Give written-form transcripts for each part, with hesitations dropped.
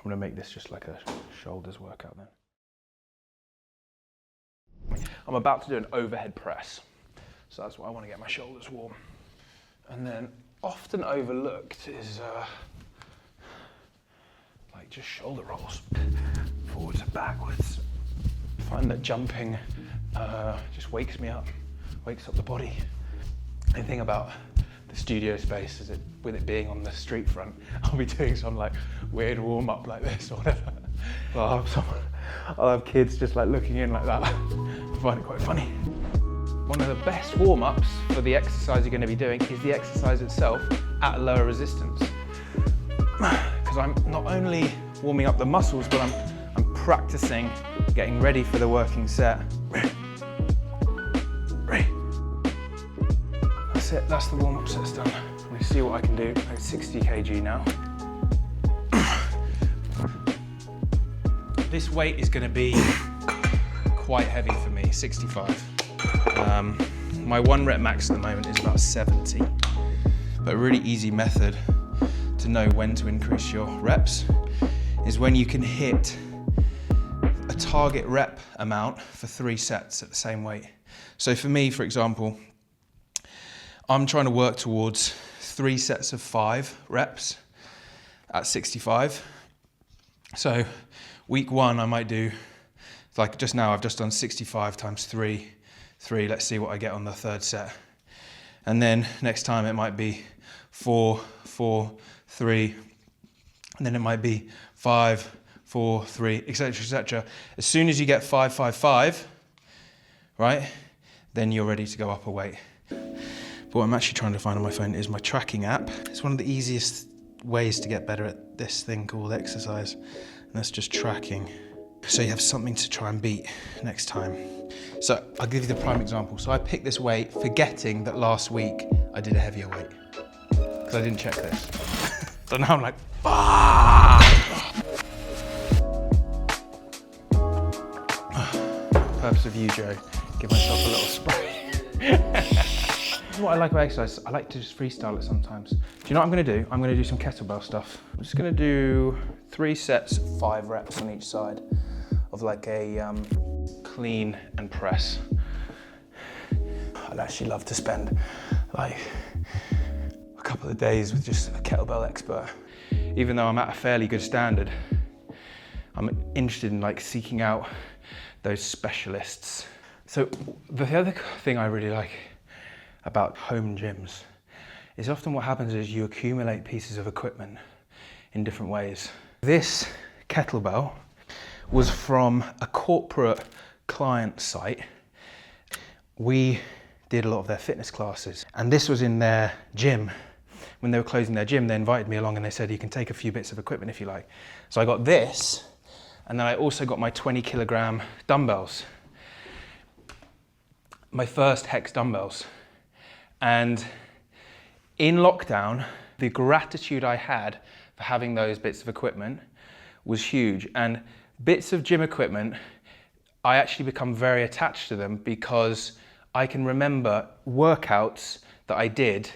I'm gonna make this just like a shoulders workout then. I'm about to do an overhead press. So that's why I want to get my shoulders warm. And then often overlooked is like just shoulder rolls, forwards and backwards. I find that jumping just wakes me up, wakes up the body. The thing about the studio space is with it being on the street front, I'll be doing some like weird warm up like this or whatever. I'll have kids just like looking in like that. I find it quite funny. One of the best warm-ups for the exercise you're going to be doing is the exercise itself at a lower resistance. Because I'm not only warming up the muscles, but I'm practicing getting ready for the working set. That's it, that's the warm-up set's done. Let me see what I can do at 60 kg now. This weight is going to be quite heavy for me, 65. My 1 rep max at the moment is about 70, but a really easy method to know when to increase your reps is when you can hit a target rep amount for 3 sets at the same weight. So for me, for example, I'm trying to work towards 3 sets of 5 reps at 65. So week 1 I might do, like just now I've just done 65 times 3, let's see what I get on the 3rd set. And then next time it might be 4, 4, 3, and then it might be 5, 4, 3, etc, etc. As soon as you get 5, 5, 5, right, then you're ready to go up a weight. But what I'm actually trying to find on my phone is my tracking app. It's one of the easiest ways to get better at this thing called exercise, and that's just tracking. So you have something to try and beat next time. So I'll give you the prime example. So I picked this weight forgetting that last week I did a heavier weight because I didn't check this. So now I'm like, Purpose of you, Joe, give myself a little spray. This is what I like about exercise. I like to just freestyle it sometimes. Do you know what I'm gonna do? I'm gonna do some kettlebell stuff. I'm just gonna do 3 sets, 5 reps on each side of like a clean and press. I'd actually love to spend like a couple of days with just a kettlebell expert. Even though I'm at a fairly good standard, I'm interested in like seeking out those specialists. So the other thing I really like about home gyms is often what happens is you accumulate pieces of equipment in different ways. This kettlebell was from a corporate client site. We did a lot of their fitness classes, and this was in their gym. When they were closing their gym, they invited me along and they said, you can take a few bits of equipment if you like. So I got this, and then I also got my 20 kilogram dumbbells. My first Hex dumbbells. And in lockdown, the gratitude I had for having those bits of equipment was huge. And bits of gym equipment, I actually become very attached to them because I can remember workouts that I did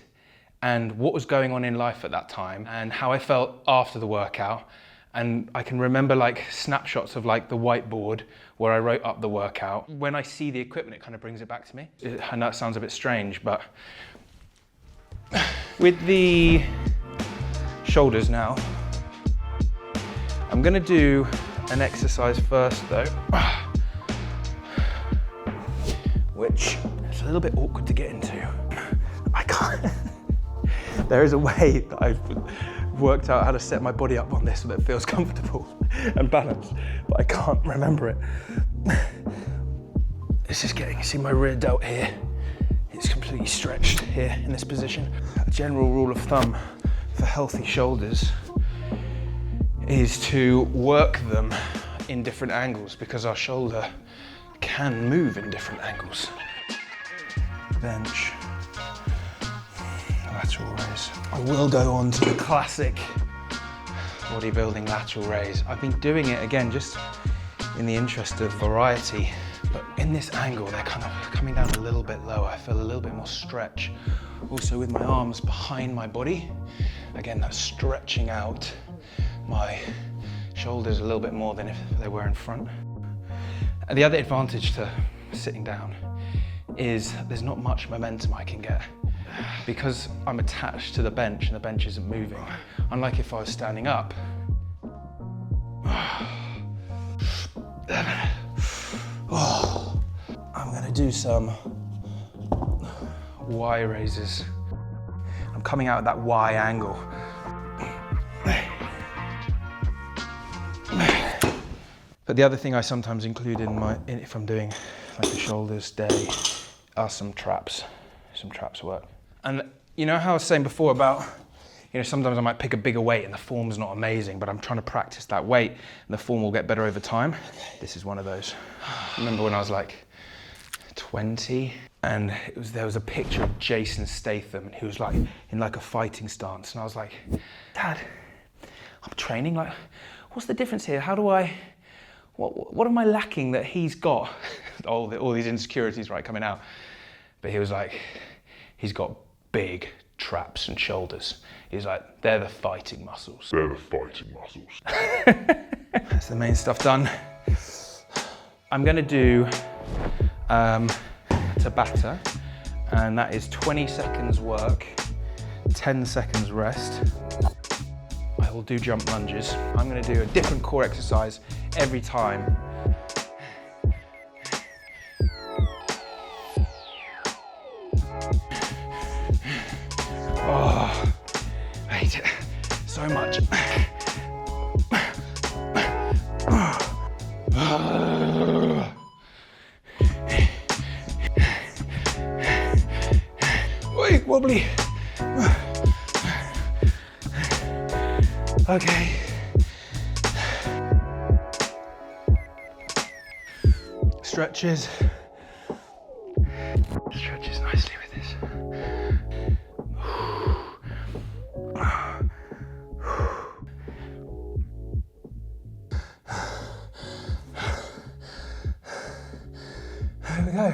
and what was going on in life at that time and how I felt after the workout. And I can remember like snapshots of like the whiteboard where I wrote up the workout. When I see the equipment, it kind of brings it back to me. I know it sounds a bit strange, but with the shoulders now, I'm gonna do an exercise first though, which is a little bit awkward to get into. I can't. There is a way that I've worked out how to set my body up on this so that it feels comfortable and balanced, but I can't remember it. It's just getting, see my rear delt here, it's completely stretched here in this position. A general rule of thumb for healthy shoulders is to work them in different angles because our shoulder can move in different angles. Bench, lateral raise. I will go on to the classic bodybuilding lateral raise. I've been doing it again just in the interest of variety, but in this angle they're kind of coming down a little bit lower. I feel a little bit more stretch. Also with my arms behind my body, again that's stretching out my shoulders a little bit more than if they were in front. And the other advantage to sitting down is there's not much momentum I can get because I'm attached to the bench and the bench isn't moving. Unlike if I was standing up. I'm gonna do some Y raises. I'm coming out at that Y angle. But the other thing I sometimes include if I'm doing like a shoulders day are some traps work. And you know how I was saying before about, sometimes I might pick a bigger weight and the form's not amazing, but I'm trying to practice that weight and the form will get better over time. This is one of those. I remember when I was like 20 and there was a picture of Jason Statham and he was like in like a fighting stance and I was like, Dad, I'm training, like what's the difference here? How do what am I lacking that he's got? all these insecurities coming out. But he was like, he's got big traps and shoulders. He's like, they're the fighting muscles. They're the fighting muscles. That's the main stuff done. I'm gonna do Tabata, and that is 20 seconds work, 10 seconds rest. I will do jump lunges. I'm gonna do a different core exercise every time. Oh, I hate it so much. Oi, wobbly. Okay. Stretches nicely with this. There we go.